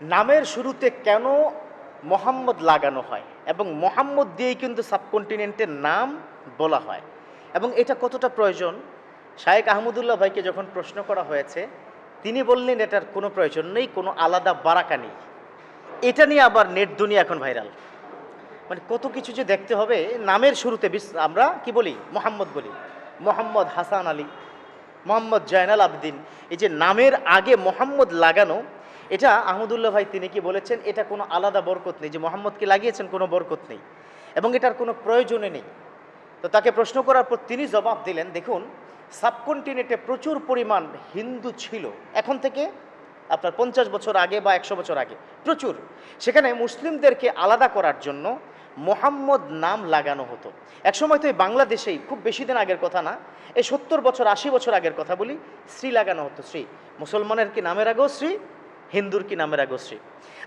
নামের শুরুতে কেন মোহাম্মদ লাগানো হয় এবং মোহাম্মদ দিয়েই কিন্তু সাবকন্টিনেন্টের নাম বলা হয় এবং এটা কতটা প্রয়োজন। শায়েখ আহমদুল্লাহ ভাইকে যখন প্রশ্ন করা হয়েছে তিনি বললেন এটার কোনো প্রয়োজন নেই, কোনো আলাদা বারাকা নেই। এটা নিয়ে আবার নেট দুনিয়া এখন ভাইরাল, মানে কত কিছু যে দেখতে হবে। নামের শুরুতে আমরা কি বলি? মোহাম্মদ বলি, মোহাম্মদ হাসান আলী, মোহাম্মদ জয়নাল আবদিন। এই যে নামের আগে মোহাম্মদ লাগানো, এটা আহমদুল্লাহ ভাই তিনি কি বলেছেন, এটা কোনো আলাদা বরকত নেই, যে মোহাম্মদকে লাগিয়েছেন কোনো বরকত নেই এবং এটার কোনো প্রয়োজনে নেই। তো তাকে প্রশ্ন করার পর তিনি জবাব দিলেন, দেখুন সাবকন্টিনেন্টে প্রচুর পরিমাণ হিন্দু ছিল, এখন থেকে আপনার 50 বছর আগে বা 100 বছর আগে প্রচুর, সেখানে মুসলিমদেরকে আলাদা করার জন্য মোহাম্মদ নাম লাগানো হতো। একসময় তো এই বাংলাদেশেই, খুব বেশি দিন আগের কথা না, এই 70 বছর 80 বছর আগের কথা বলি, শ্রী লাগানো হতো। শ্রী মুসলমানের কি নামের আগেও শ্রী, হিন্দুর কি নামের আগেও শ্রী।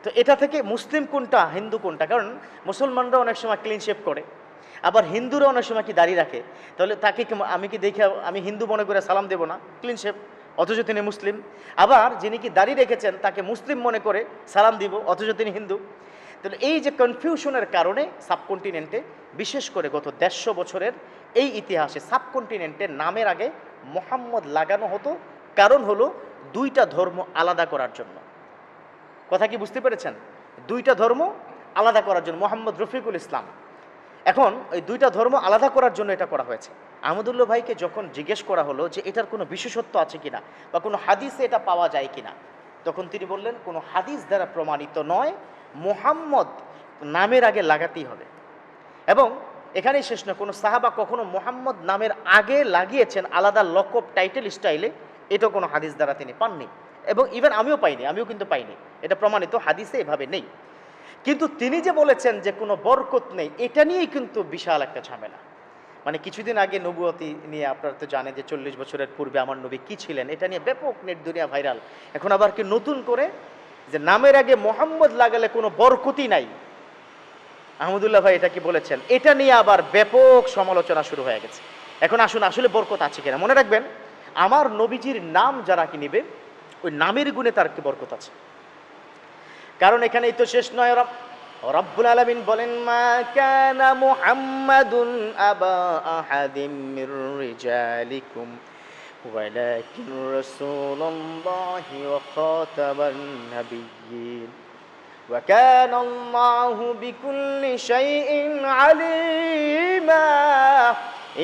তো এটা থেকে মুসলিম কোনটা হিন্দু কোনটা, কারণ মুসলমানরা অনেক সময় ক্লিন শেভ করে, আবার হিন্দুরা অনেক সময় কি দাড়ি রাখে, তাহলে তাকে আমি কি দেখে আমি হিন্দু মনে করে সালাম দেব না, ক্লিন শেভ, অথচ তিনি মুসলিম। আবার যিনি কি দাড়ি রেখেছেন তাকে মুসলিম মনে করে সালাম দিব, অথচ তিনি হিন্দু। তাহলে এই যে কনফিউশনের কারণে সাবকন্টিনেন্টে, বিশেষ করে গত 150 বছরের এই ইতিহাসে সাবকন্টিনেন্টের নামের আগে মোহাম্মদ লাগানো হতো। কারণ হলো দুইটা ধর্ম আলাদা করার জন্য। কথা কি বুঝতে পেরেছেন? দুইটা ধর্ম আলাদা করার জন্য, মোহাম্মদ রফিকুল ইসলাম। এখন ওই দুইটা ধর্ম আলাদা করার জন্য এটা করা হয়েছে। আহমদুল্লাহ ভাইকে যখন জিজ্ঞেস করা হলো যে এটার কোনো বিশেষত্ব আছে কিনা বা কোনো হাদিসে এটা পাওয়া যায় কিনা, তখন তিনি বললেন কোনো হাদিস দ্বারা প্রমাণিত নয়, মোহাম্মদ নামের আগে লাগাতেই হবে। এবং এখানেই শেষ নয়, কোনো সাহাবা কখনো মোহাম্মদ নামের আগে লাগিয়েছেন আলাদা লকব টাইটেল স্টাইলে, এটা কোনো হাদিস দ্বারা তিনি পাননি এবং ইভেন আমিও পাইনি, আমিও কিন্তু পাইনি, এটা প্রমাণিত হাদিসে এভাবে নেই। কিন্তু তিনি যে বলেছেন যে কোনো বরকত নেই, এটা নিয়েই কিন্তু বিশাল একটা ঝামেলা। মানে কিছুদিন আগে নবুয়তি নিয়ে আপনারা তো জানেন যে 40 বছরের পূর্বে আমার নবী কি ছিলেন, এটা নিয়ে ব্যাপক নেট দুনিয়া ভাইরাল। এখন আবার কি নতুন করে যে নামের আগে মোহাম্মদ লাগালে কোনো বরকতই নাই, আহমদুল্লাহ ভাই এটা কি বলেছেন, এটা নিয়ে আবার ব্যাপক সমালোচনা শুরু হয়ে গেছে। এখন আসুন আসলে বরকত আছে কিনা। মনে রাখবেন, আমার নবীজির নাম যারা কি নিবে, ওই নামের গুণে তার কি বরকত আছে। কারণ এখানেই তো শেষ নয়, রব্বুল আলামিন বলেন, মা কানা মুহাম্মাদুন আবা আহাদিম মির রিজালিকুম ওয়ালাকিন রাসূলুল্লাহি ওয়া খাতামান নাবিয়্যিন ওয়া কানা আল্লাহু বিকুল্লি শাইইন আলিমা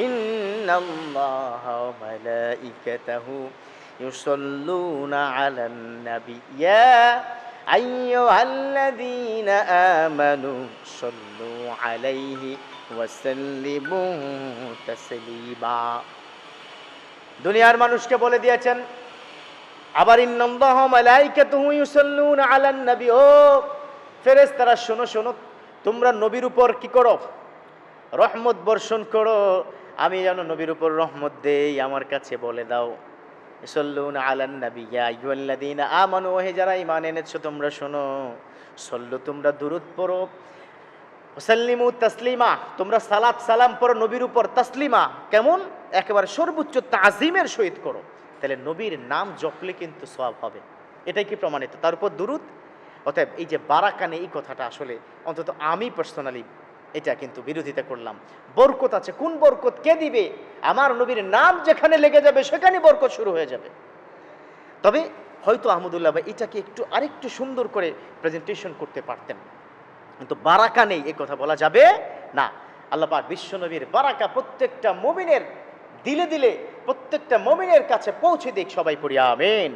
ইন্নাল্লাহা ওয়া মালাইকাতাহু ইউসাল্লুনা আলান নাবী ইয়া আইয়ুহাল্লাযীনা আমানু সাল্লু আলাইহি ওয়া সাল্লিমু তাসলিমা। দুনিয়ার মানুষকে বলে দিয়েছেন, আবার ইন্নাল্লাহা ওয়া মালাইকাতুহু ইউসাল্লুনা আলান নবী, ও ফেরেশতারা শোনো শোনো, তোমরা নবীর উপর কি করো? রহমত বর্ষণ করো। আমি যেন নবীর উপর রহমত দেই, আমার কাছে বলে দাও। সল্লুনা আলান নবী ইয়া আইয়ুহাল্লাযীনা আমানু, হে যারা ঈমান এনেছো তোমরা শোনো, সল্লু তোমরা দুরূদ পড়ো, ওয়াসাল্লিমু তাসলিমা তোমরা সালাত সালাম পড়ো নবীর উপর, তাসলিমা কেমন? একেবারে সর্বোচ্চ তাজিমের সহিত করো। তাহলে নবীর নাম জপলে কিন্তু সওয়াব হবে, এটাই কি প্রমাণিত, তার উপর দুরূদ। অতএব এই যে বারাকানে, এই কথাটা আসলে অন্তত আমি পার্সোনালি এটা কিন্তু বিরোধিতা করলাম। বরকত আছে, কোন বরকত কে দিবে? আমার নবীর নাম যেখানে লেগে যাবে সেখানে বরকত শুরু হয়ে যাবে। তবে হয়তো আহমদুল্লাহ ভাই এটাকে একটু আরেকটু সুন্দর করে প্রেজেন্টেশন করতে পারতেন, কিন্তু বারাকা নেই এই কথা বলা যাবে না। আল্লাহ পাক বিশ্ব নবীর বারাকা প্রত্যেকটা মুমিনের দিলে দিলে, প্রত্যেকটা মুমিনের কাছে পৌঁছে দিক। সবাই পড়ি আমিন।